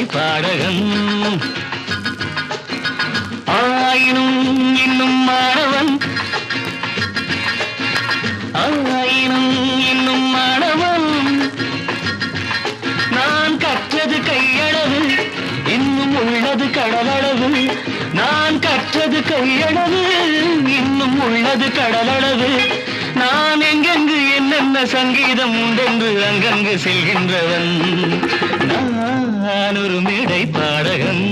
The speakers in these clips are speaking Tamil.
பாடகன் ஆயினும் இன்னும் மாணவன் ஆயினும் இன்னும் மாணவன் நான் கற்றது கையளவு இன்னும் உள்ளது கடலளவு நான் கற்றது கையளவு இன்னும் உள்ளது கடலளவு நான் எங்கெங்கு என்னென்ன சங்கீதம் உண்டென்று அங்கங்கு செல்கின்றவன் நான் ஒரு மேடை பாடகன்.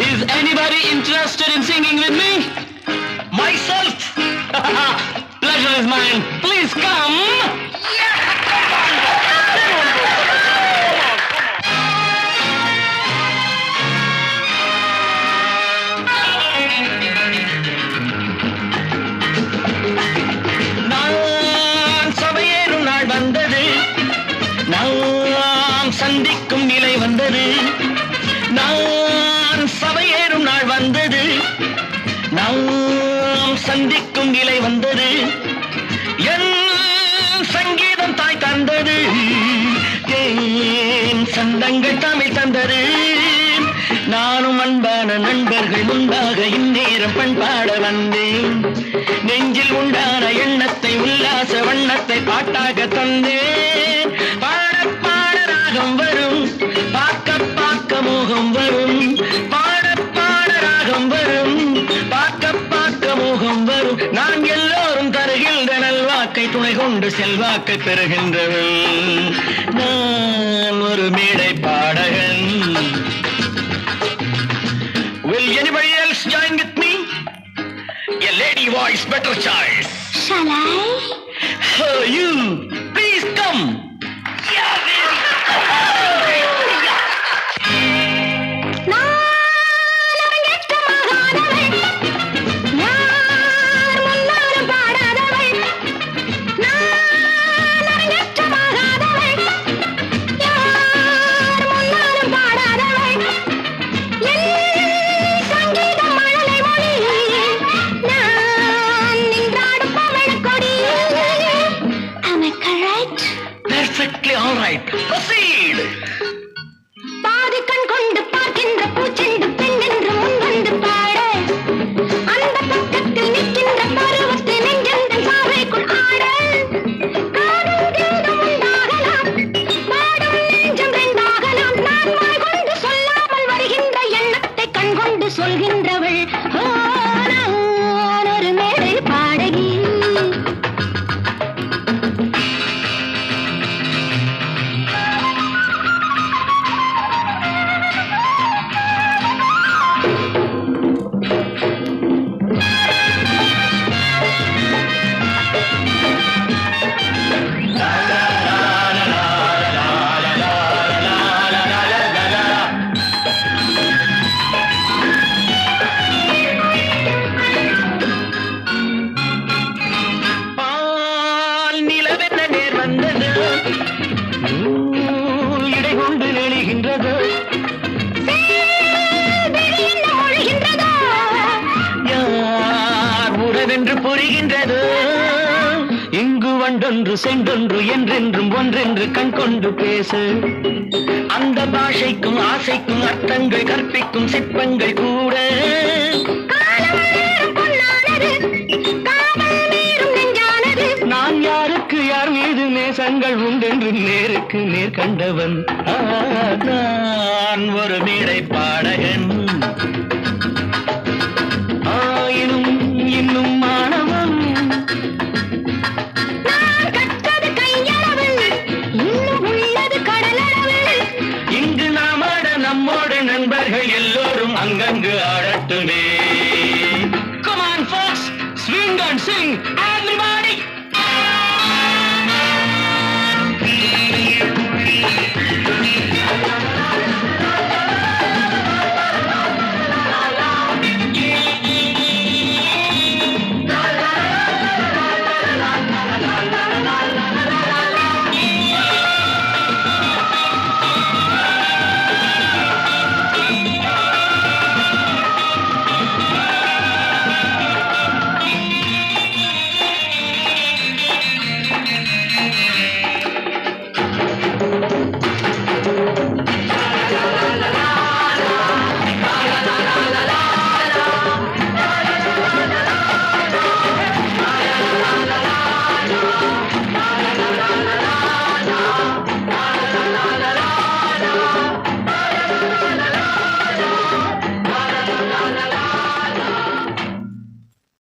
Is anybody interested in singing with me? Myself? Pleasure is mine. Please come. நான் சபையேறும் நாள் வந்தது நாம் சந்திக்கும் நிலை வந்தது நான் சபையேறும் நாள் வந்தது நாம் சந்திக்கும் நிலை வந்தது என் சங்கீதம் தாய் தந்தது என் சந்தங்கள் தமிழ் தந்தது நானும் அன்பான நண்பர்கள் முன்பாக இந்நேரம் பண்பாட வந்தேன் நெஞ்சில் உண்டான எண்ணத்தை உல்லாச வண்ணத்தை பாட்டாக தந்தேன் பாட பாட ராகம் வரும் பார்க்க பார்க்க மோகம் வரும் பாட பாட ராகம் வரும் பார்க்க பார்க்க மோகம் வரும் நான் எல்லோரும் தருகின்ற நல்வாக்கை துணை கொண்டு செல்வாக்கை பெறுகின்றவன் நான் ஒரு மேடை பாடகன். Will anybody else join with me? A lady voice better choice. Shall I? Oh, you please come. Yeah, perfectly all right. Proceed. பாதி கண் கொண்டு பார்க்கின்ற பூச்செண்டு பெண் என்று முன் வந்து பாட அந்த பக்கத்தில் நிற்கின்ற பருவத்தை நெஞ்செந்தன் சாவைக்குள் ஆட காதல் கீதம் உண்டாகலாம் பாடும் நெஞ்சம் ரெண்டாகலாம் நான் வாய் கொண்டு சொல்லாமல் வருகின்ற எண்ணத்தை கண் கொண்டு சொல்கின்றவள் நான் ஒரு மேடை பாடகி. இடை கொண்டு நெளிகின்றது யார் உறவென்று புரிகின்றது இங்கு வண்டொன்று சென்றொன்று என்றென்றும் ஒன்றென்று கண் கொண்டு பேசு அந்த பாஷைக்கும் ஆசைக்கும் அர்த்தங்கள் கற்பிக்கும் சிற்பங்கள் கூட நான் யாருக்கு யார் மீது நேசங்கள் உண்டென்று நேருக்கு நேர் கண்டவன் நான் ஒரு மேடை பாடகன் ஆயினும் இன்னும் மாணவன் இங்கு நாம் ஆட நம்மோட நண்பர்கள் எல்லோரும் அங்கங்கு ஆட